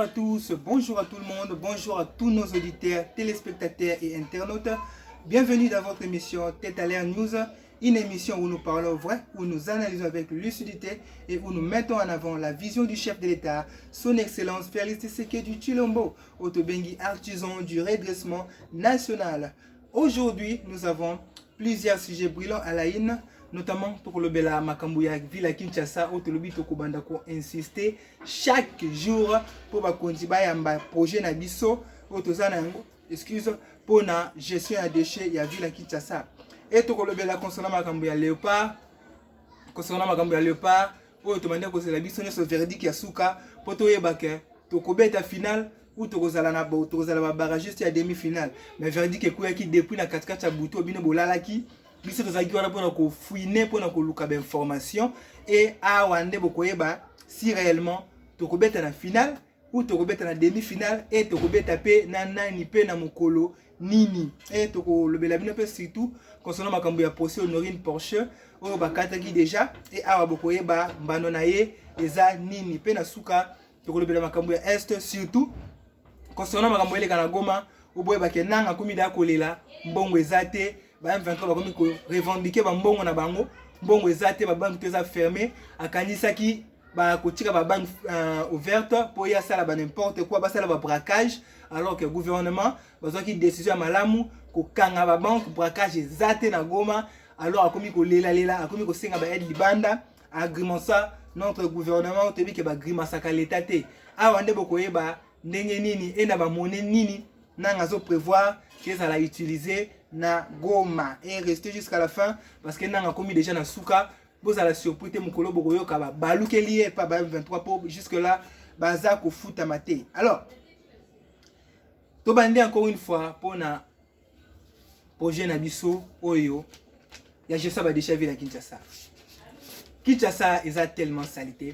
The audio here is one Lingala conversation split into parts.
Bonjour à tous, bonjour à tout le monde, bonjour à tous nos auditeurs, téléspectateurs et internautes. Bienvenue dans votre émission Tête à l'air News, une émission où nous parlons vrai, où nous analysons avec lucidité et où nous mettons en avant la vision du chef de l'État, son Excellence Félix Tshisekedi Tshilombo, Otobengi artisan du redressement national. Aujourd'hui, nous avons plusieurs sujets brillants à la une, notamment pour le Bela Makambouya Villa Kinshasa, où le bito Kobandako insister chaque jour pour continuer à projet Nabiso, excuse pour la gestion des déchets ya Villa Kinshasa. Et tout le Bela concernant Makambouya Léopard, où tu m'as que c'est la biso sur verdict ya souka pour te yebake, to kobeta final ou to kozala na bo, to kozala barragiste ya demi-finale. Mais verdict est quoi qui depuis na 4-4 ya buto bino bolalaki. Biso tozaki wana pona ko fouiner pona ko luka ba information et awande bokoyeba si réellement tokobeta na finale ou tokobeta na demi-finale et tokobeta pe na nani pe na mokolo nini et toko lobela bino pe surtout concernant makambo ya procès Honorine Porsche oyo bakataki déjà et awa bokoyeba mbano na ye eza nini pe na suka toko lobela makambo ya est surtout concernant makambo eleka na Goma oboyeba ke nanga komida kolela mbongo ezate ba M23 bakomi ko revendiquer ba mbongo na bango mbongo ezate ba banque teza fermé akanisaki ba kotika ba banque ouverte pour ya sala ba n'importe quoi ba sala ba braquage alors que gouvernement bazaki décision malamu ko kanga ba banque braquage ezate na Goma alors akomi ko lela akomi ko senga ba aide libanda agrément ça notre gouvernement tebi ke ba grima saka l'état te awande bokoyeba ndenge nini et na ba monnaie nini nanga zo prévoir que ça l'a utilisé na Goma et rester jusqu'à la fin parce que nanga komi déjà na souka vous allez surpris mukolo bokoyo kaba balukeli pas ba 23 pour jusque là baza ko futa maté. Alors to bande encore une fois pour na projet na biso oyo ya gesa ba déchet Villa Kinshasa. Kinshasa eza tellement salité.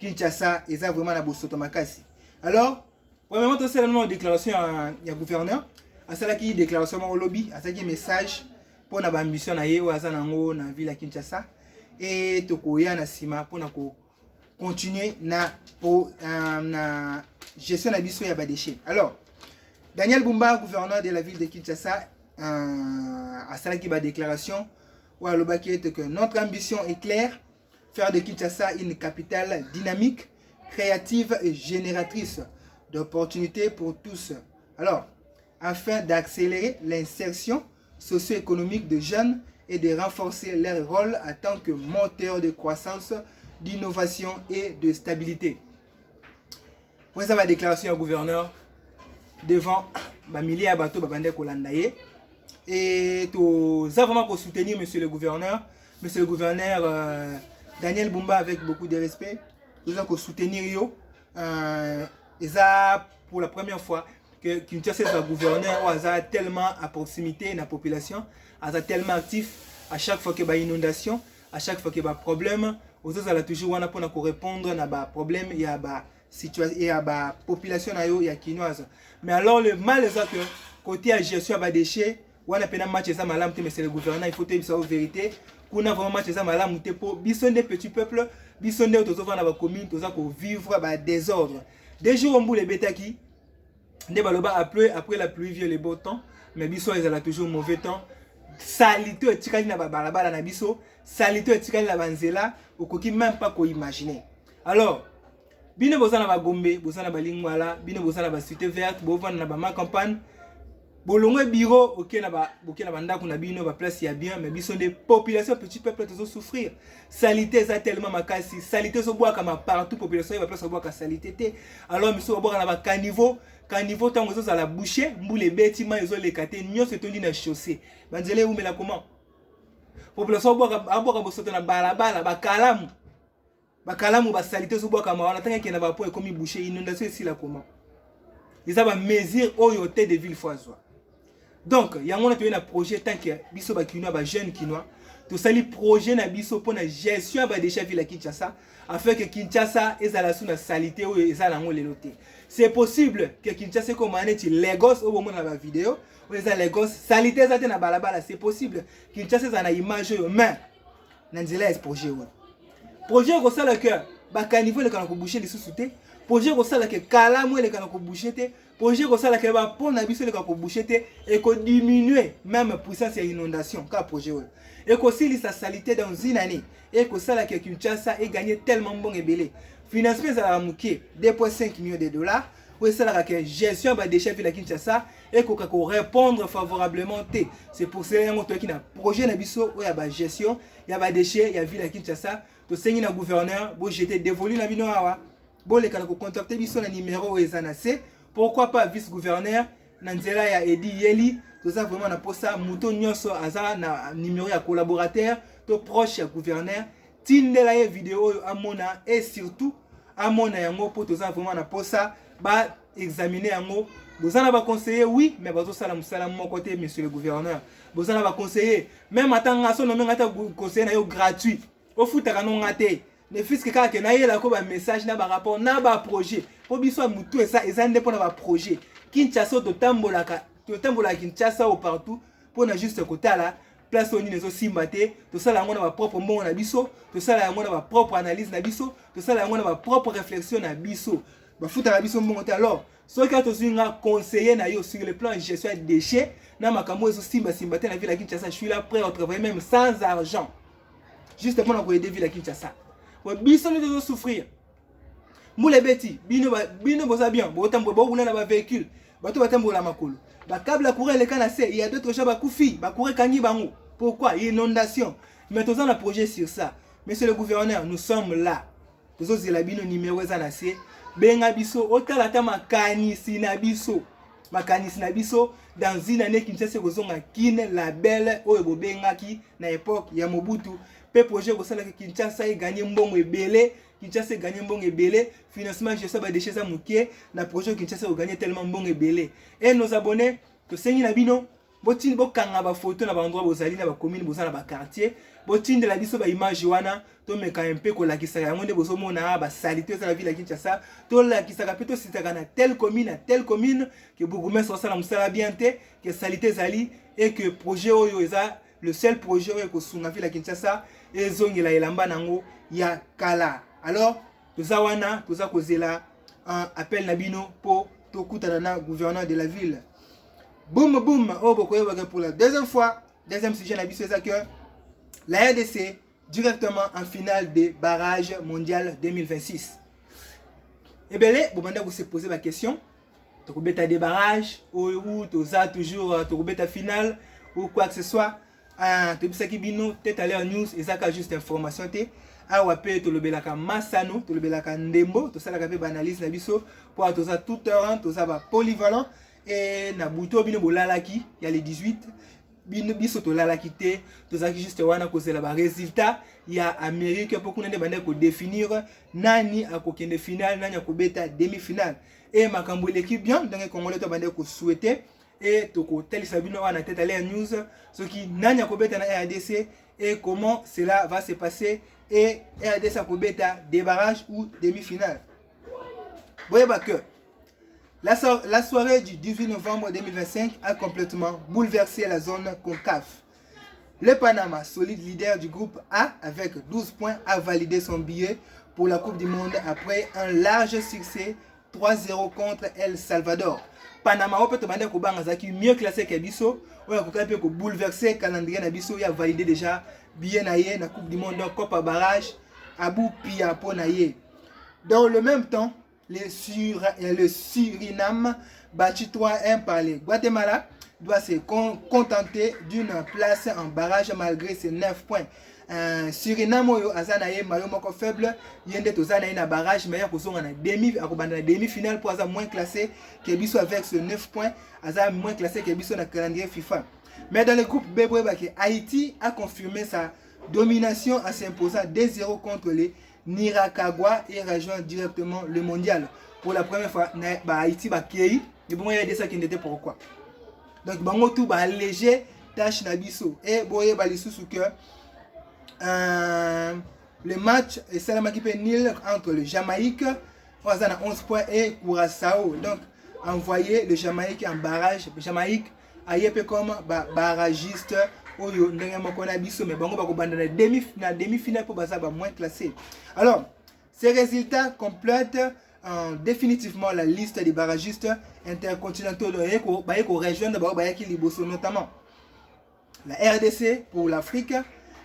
Kinshasa eza vraiment na bosoto makasi. Alors premièrement to c'est la déclaration ya gouverneur à cela qui déclaration au lobby à ça qui message pour na ambition na yé waza nango na Villa Kinshasa et tokoya na sima pour na ko continuer na pour na gestion na biso ya ba déchets. Alors Daniel Bumba, gouverneur de la ville de Kinshasa, à cela qui ba déclaration ou à l'obaki que notre ambition est claire, faire de Kinshasa une capitale dynamique, créative et génératrice d'opportunités pour tous. Alors afin d'accélérer l'insertion socio-économique de jeunes et de renforcer leur rôle en tant que moteur de croissance, d'innovation et de stabilité. Pour ça, la déclaration au gouverneur devant les milliers de bateaux qui et nous avons vraiment soutenir monsieur le gouverneur Daniel Bumba avec beaucoup de respect. Nous avons soutenir et ça pour la première fois que Kinshasa est un gouverneur a tellement à proximité de la population, a tellement actif à chaque fois qu'il y a une inondation, à chaque fois qu'il y a un problème, aux autres a toujours pour répondre à un problème et à la situation et à la population quinoise. Mais alors le mal est que côté à gestion des déchets, on a peine match ça malam mais c'est le gouverneur, il faut dire ça en vérité, qu'on a vraiment match ça malam pour bison des petits peuples, bison des autres dans la commune, tous pour vivre dans désordre. Des jours on boule les bêta qui après la pluie vient le beau temps, mais biso ils ont toujours mauvais temps. Salité et tikali na balabala na biso, salité et tikali na banzela, okoki même pas ko imaginer. Alors, bino bozana ba Gombe, bozana ba Lingwala, bino bozana ba Cité Verte, bozana na ba ma campagne. Bolongwe bureau, OK na ba ndako na bino ba place ya bien, mais biso des populations petit peuple toujours souffrir. Salité ça tellement makasi, salité so bois comme partout population va place bois ka salité té. Alors biso bois na ba caniveau tango zo la boucher, mboule bêtiment ils ont les caté, nyo se tondi na chaussée. Banzele ou mela comment? Population bois aboka bosoto na balabala ba kalamu ba salité so bois kama wana tanga ki na ba po comme boucher inondation ici là comment? Ils ont mesure oyoté de ville foisois. Donc, il y a un projet tant que biso ba kinois ba jeune kinois, to sali projet na biso pour la gestion ba déchets Villa Kinshasa afin que Kinshasa ezala sous la salité ou ezala ngo leloté. C'est possible que Kinshasa comme aneti Lagos au moment de la vidéo, ou ezala Lagos salité ezate na balabala, c'est possible. Kinshasa za na image mais nanzela es projet ou. Projet ko sala que bakaniveau eleka na kobouche lisusu te, projet kosalaka kalamu eleka na kobouche te, projet kosalaka bapont na biso eleka kobouche te, ekodiminue même puissance ya inondation kaka projet oyo, ekosilisa salité dans une année, ekosalaka Kinshasa egagner tellement mbongo ebele, financement ezalaka moke 2.5 millions de dollars, oyo esalaka ke gestion ya badéchet ville ya Kinshasa ekoka korépondre favorablement te. C'est pour cela yango toyaki na projet na biso oyo ya bagestion ya badéchet ya ville ya Kinshasa, tosengi na gouverneur bojete dévolu na bino awa, boleka na kocontacte biso na numéro oyo eza na se, pourquoi pas vice gouverneur na nzela ya Edi Yeli, toza vraiment na posa muto nyonso aza na numéro ya collaborateur to proche ya gouverneur, tindela ye vidéo oyo amona, et surtout amona yango po toza vraiment na posa ba examiner yango. Bozana ba conseiller oui, mais bazo sala musala moko te monsieur le gouverneur. Bozana ba conseiller même atanga so no ngata conseiller na yo gratuit. O futaka no ngate. Ne fiske kaka na yela ko ba message na ba rapport na ba projet. Po biso mutu eza ndepona ba projet. Kinshasa to tambola Kinshasa au partout pour na juste kotala place oni nezo simba te, to sala yango na ba propre mbongo na biso, to sala yango na ba propre analyse na biso, to sala yango na ba propre réflexion na biso. Ba futaka biso mbongo te. Alors ce que tu as conseillé sur le plan de gestion des déchets, na makambo ezo simba te na ville ya Kinshasa, je suis là prêt à travailler même sans argent. Juste pour nous aider ville ya Kinshasa. Bo biso nous devons souffrir. Moule beti, bino boza bien, bo tambo bo na ba véhicule, bato batambola makolo. Ba câble à courir les canasses, il y a d'autres gens ba kufi, ba courir kangi bango. Pourquoi? Inondation. Mais tous on a projet sur ça. Monsieur le gouverneur, nous sommes là. Tous os elabino numéro ezanase. Benga biso otala ta makanisi na biso dans une année Kinshasa kozonga kine label oyo bobengaki na époque ya Mobutu pe projet kosala ke Kinshasa egagner mbongo ebele, Kinshasa egagner mbongo ebele, financement gestion ba déchets za muke na projet Kinshasa egagner tellement mbongo ebele. Et nos abonnés to sengi na bino botindi bokanga ba photo na ba endroit bozali na ba commune bozala ba quartier, botindi la biso ba image wana to meka un peu ko la kisaka yango nde bozo mona ba salité za la ville ya Kinshasa, to la kisaka pe to sitaka na telle commune que bourgmestre sala musala bien te, que salité zali et que projet oyo eza le seul projet oyo ko sunga ville ya Kinshasa ezongela elamba nango ya kala. Alors toza wana toza kozela un appel na bino po to kutana na gouverneur de la ville. Boum boum, oh pour la deuxième fois, deuxième sujet na biso que la RDC directement en finale des barrages mondial 2026. Et bien là, vous vous se poser la question, tu as des barrages ou tu as toujours tu finale ou quoi que ce soit. Tu as peut-être aller en news et ça juste information te. Ah ouais, tu as Massano, tu as Ndembo, tu as analyse na biso pour tu as tout terrain, tu as polyvalent. Et na buto bino bolalaki il y a les 18 bino biso to lalaki te tozaki juste wana kozela ba résultat ya Amérique pour qu'on ait bande ko définir nani akokende finale nani akobeta demi-finale et makambo l'équipe bien donc congolais to bande ko souhaiter et to ko telisa bino wana tête aller news ce qui nani akobeta na RDC et comment cela va se passer et RDC akobeta des barrages ou demi-finale. Voyez pas que la soirée du 18 novembre 2025 a complètement bouleversé la zone CONCAF. Le Panama, solide leader du groupe A avec 12 points, a validé son billet pour la Coupe du Monde après un large succès 3-0 contre El Salvador. Panama mieux classé que Bisso, on a bouleversé le calendrier Nabiso, il a validé déjà billet naïe na Coupe du Monde, Copa Barrage, Abu Pia Ponaye. Dans le même temps, le Suriname, battu 3-1 par les Guatemala, doit se contenter d'une place en barrage malgré ses 9 points. Suriname oyo azanaye mayo moko faible yende tozanaye na barrage meilleur kozonga na demi-finale pour aza moins classé que biso avec ce 9 points, aza moins classé que biso na calendrier FIFA. Mais dans le groupe B, Haïti a confirmé sa domination en s'imposant 2-0 contre les Nicaragua et rejoint directement le mondial. Pour la première fois, Haïti va créer. Et bon, il y a des ça qui n'était pourquoi. Donc, bango tout va léger tâche nabiso. Et bon, il y a des sous que le match est seulement qui peut nul entre le Jamaïque, on a 11 points, et Curaçao. Donc, envoyer le Jamaïque en barrage. Le Jamaïque, aïe comme barragiste. Oyo ndenge moko na biso mais bango bako banda na demi-finale pour baza ba moins classé. Alors Ces résultats complètent définitivement la liste des barragistes intercontinentaux qui rejoignent notamment la RDC pour l'Afrique,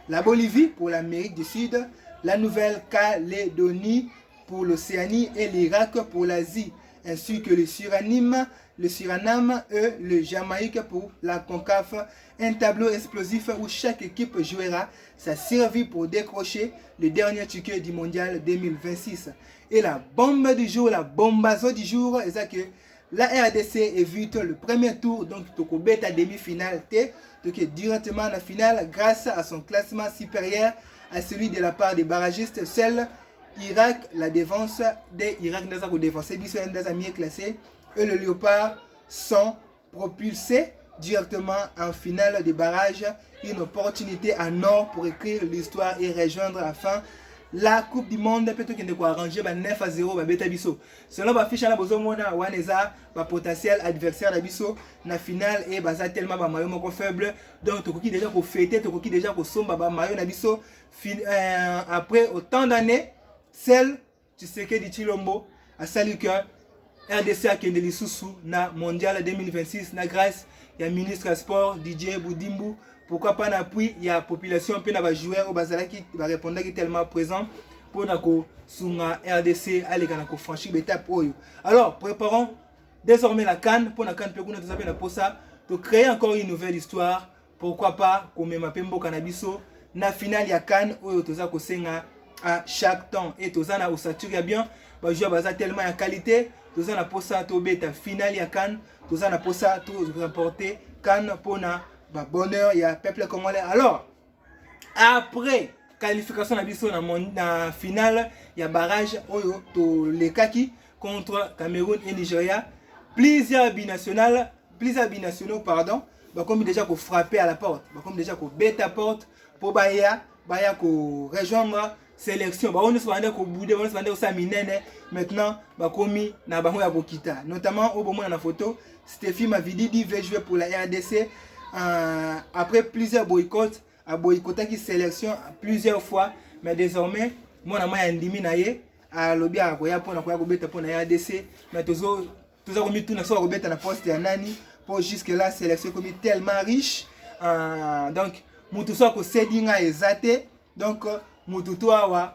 la Bolivie pour l'Amérique du Sud, la Nouvelle-Calédonie pour l'Océanie et l'Irak pour l'Asie, ainsi que le Suriname et le Jamaïque pour la CONCAF, un tableau explosif où chaque équipe jouera sa survie pour décrocher le dernier ticket du mondial 2026. Et la bombe du jour, la bombazo du jour, c'est que la RDC évite le premier tour, donc Tokobet à demi-finale, donc directement à la finale grâce à son classement supérieur à celui de la part des barragistes. Seul Irak, la défense des Irak n'a défoncé, des amis classés, et le Léopard sont propulsés directement en finale des barrages. Une opportunité en or pour écrire l'histoire et rejoindre enfin la Coupe du Monde. Peut-être qu'il y a arrangé 9-0 beta biso. Selon la fiche, on a potentiel adversaire biso na finale et baza tellement ba maillot moko faible. Donc tokoki déjà ko fêter, tokoki déjà ko somba ba maillot na biso. Après autant d'années, celle Tshisekedi Tshilombo a salué que RDC a kende lisusu na mondial 2026 na grâce ya ministre sport DJ Boudimbu. Pourquoi pas d'appui, il y a la population, puis il y a des joueurs qui va répondre qui tellement présent pour la RDC aller franchir l'étape. Alors, préparons désormais la CAN pour la CAN pour ça, pour créer encore une nouvelle histoire. Pourquoi pas, comme ma pembo cannabiso, na finale il y a CAN où toza ko senga à chaque temps et toza na osature bien, ba joueur baza tellement en qualité, toza na posa to beta finale il y a CAN, toza na posa to remporter CAN pour na bonheur, il y a peuple congolais. Alors, après qualification na finale, il y a barrage les Kaki contre Cameroun et Nigeria. Plusieurs binationaux, pardon, comme déjà qu'on frapper à la porte, comme déjà qu'on bête à porte pour baya qu'on rejoindre sélection. On ne se vendait qu'au bout de on se vendait au Saminene. Maintenant, commis na bango ya Bokita. Notamment au moment de la photo, Stéphie Mavididi veut jouer pour la RDC. Après plusieurs boycotts, a boycotté qui sélection plusieurs fois, mais désormais, moi, je suis éliminé à lobby à Koya pour la RDC, mais tous les tout na poste ya nani pour jusque là sélection comme tellement riche, donc mutu so ko sedinga ezate, donc mutu to a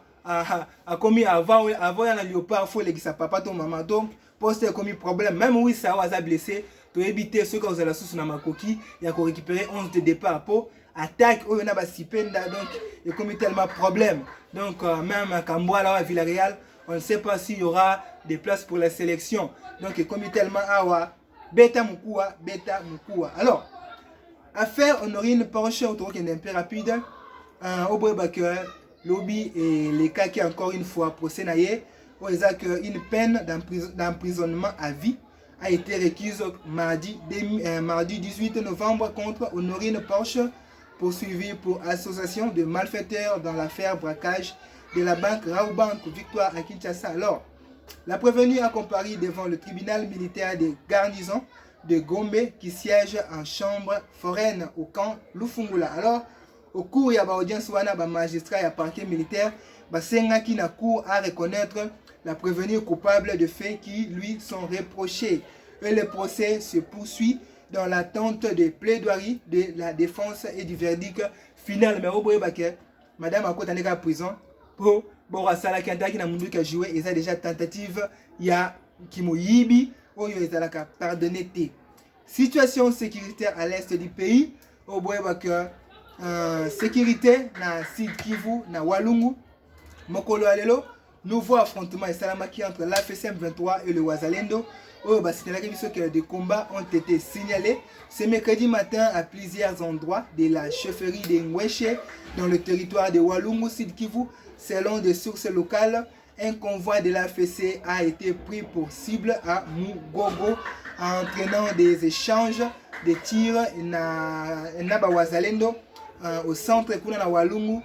commis avant na Léopard faut les sa papa ton maman, donc poste comme problème, même oui ça va blessé. Pour éviter ceux qui ont la sauce dans ma coquille, il y a qu'on récupérer 11 de départ pour attaque où il y a pas si peine donc il y a comme tellement de problèmes. Donc même à Cambois là à Villarreal, on ne sait pas s'il y aura des places pour la sélection. Donc il y a comme tellement beta mukua. Alors affaire Honorine Porche autour qui est un peu rapide. Au bout que lobby et les cas qui encore une fois procès naïe, où il y a une peine d'emprisonnement à vie a été requise mardi 18 novembre contre Honorine Porche, poursuivie pour association de malfaiteurs dans l'affaire braquage de la banque Raobank Victoire à Kinshasa. Alors, la prévenue a comparé devant le tribunal militaire de garnison de Gombe qui siège en chambre foraine au camp Lufungula. Alors, au cours de l'audience, le magistrat et le parquet militaire qui na cour à reconnaître la prévenue coupable de faits qui lui sont reprochés. Et le procès se poursuit dans l'attente des plaidoiries de la défense et du verdict final. Mais au bout de madame a côté en prison pour Borasala qui a joué et a déjà tentative il y a Kimoyibi où il a pardonné. Situation sécuritaire à l'est du pays. Au bout de sécurité na Sud Kivu na Walungu Mokolo Alelo. Nouveau affrontement et salamaki entre l'AFSM 23 et le Wazalendo. Que des combats ont été signalés ce mercredi matin à plusieurs endroits de la chefferie de Ngweshe dans le territoire de Walungu Sud Kivu. Selon des sources locales, un convoi de l'AFC a été pris pour cible à Mugogo, entraînant des échanges de tirs na Wazalendo au centre de Walungu.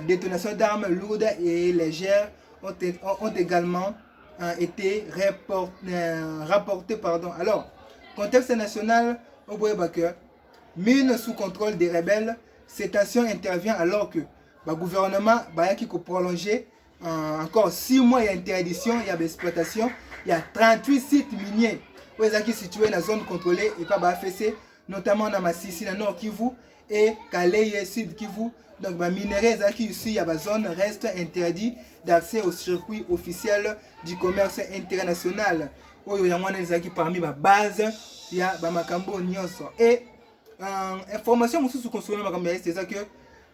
Détonation d'armes lourdes et légères ont également été rapportés. Alors, contexte national au Boyabaka, mine sous contrôle des rebelles, cette tension intervient alors que le gouvernement qui a prolongé encore 6 mois, il y a interdiction, il y a exploitation, il y a 38 sites miniers où ils sont situés dans la zone contrôlée et pas AFC, notamment dans Massissi, dans Nord Kivu et Kaleye, Sud Kivu. Donc, les minerais qui ici, il y a la zone reste interdit d'accès au circuit officiel du commerce international. Où il y a parmi les bases, il y a Makambo Nyonso. Et information sur c'est que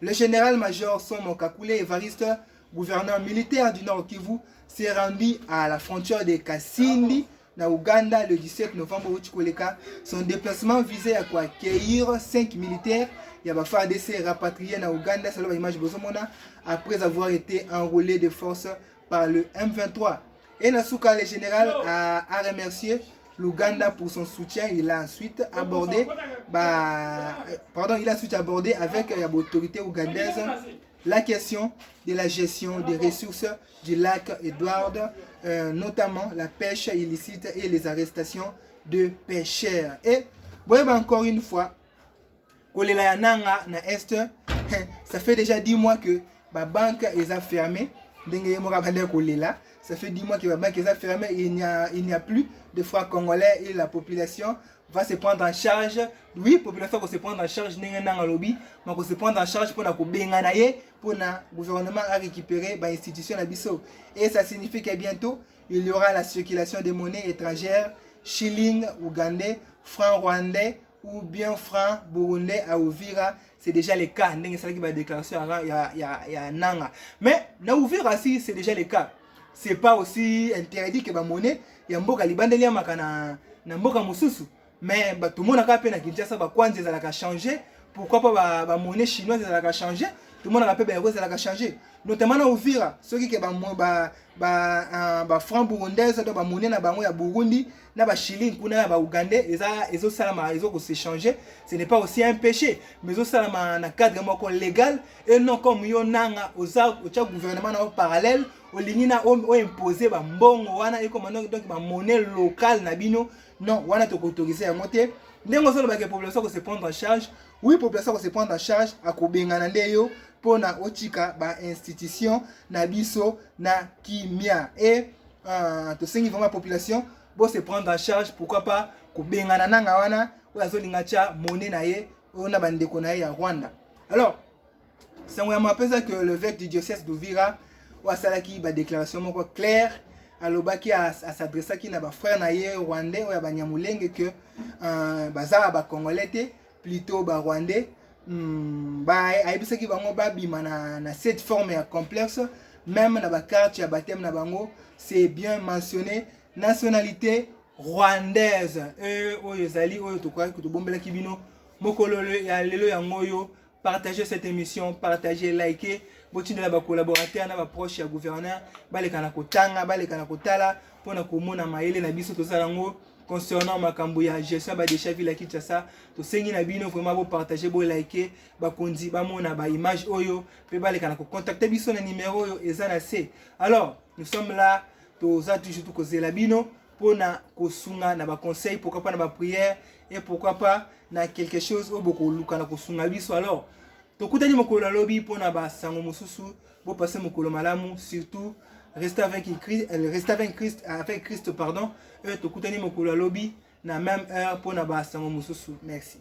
le général-major Somo Kakule Evariste, gouverneur militaire du Nord Kivu, s'est rendu à la frontière de Kasindi, na Ouganda, le 17 novembre. Son déplacement visait à accueillir 5 militaires. Il y a des FARDC rapatriés na Ouganda, c'est l'image Bozomona, après avoir été enrôlé de force par le M23. Et Nasuka, le général, a remercié l'Ouganda pour son soutien. Il a ensuite abordé, avec l'autorité ougandaise la question de la gestion des ressources du lac Edward, notamment la pêche illicite et les arrestations de pêcheurs. Et voyez encore une fois, ça fait déjà 10 mois que la banque est fermée. Ça fait 10 mois que la banque est fermée et il n'y a plus de francs congolais et la population va se prendre en charge. Oui, la population va se prendre en charge, mais va se prendre en charge pour le gouvernement à récupérer l'institution. Et ça signifie que bientôt, il y aura la circulation des monnaies étrangères, shilling ougandais, franc rwandais ou bien franc burundais à Uvira. C'est déjà le cas. Il y a Nanga. Mais na Uvira, si c'est déjà le cas. C'est pas aussi interdit que la monnaie. Il y a mboka libandelia makana na mboka mususu. Mais tout le monde a pu na Kinshasa kwanza za changer. Pourquoi pas la monnaie chinoise za changer? Tout le monde a pu za changer. Notamment na Uvira, ceux qui franc burundais, ba monnaie na bango ya Burundi, na ba shilling kuna ba ougandais, ezo salama ezo ko s'échanger. Ce n'est pas aussi un péché, mais ezo salama na cadre moko légal et non comme yo nanga au gouvernement na parallèle. Olingina o imposer ba mbongo wana et comme donc ba monnaie locale na bino non wana to autoriser à monter ndengo solo ba que population ko se prendre en charge. Oui, population ko se prendre en charge a ko bengana ndeyo pona otika ba institution na biso na kimia et to sengi vraiment population bo se prendre en charge, pourquoi pas ko bengana nanga wana o azolinga cha monnaie na ye ona bandeko na ye ya Rwanda. Alors c'est vraiment pesé que le évêque du diocèse d'Uvira ou à salaki ba déclaration moko claire alobaki à s'adresser qui na ba frère na ye rwandais ou ya ba nyamulenge que bazala ba congolais plutôt ba rwandais ayebisaki bango babima na cette forme ya complexe, même na ba carte ya baptême na bango c'est bien mentionné nationalité rwandaise oyo ezali oyo tokoki kotobombelaki bino mokolo ya lelo yango oyo. Partagez cette émission, partagez, likez. Botine la collaborateur na ba proche ya gouverneur, balekana kotanga, balekana kotala pona komona maele na biso tosalango concernant makambo ya gestion ba déchets ville Kinshasa. To sengi na bino vraiment bo partager, bo liker, ba kondi ba mona ba image oyo, pe balekana ko contacter biso na numéro oyo ezana C. Alors, nous sommes là to za toujours tout kozela bino pona kosunga na ba conseil, pourquoi pas na ba prière et pourquoi pas na quelque chose au beaucoup luka na kosunga biso. Alors tokutani mokolo na lobi pona ba sango mususu bo passer mokolo malamu, surtout rester avec Christ pardon. Tokutani mokolo na lobi na même heure pona ba sango mususu. Merci.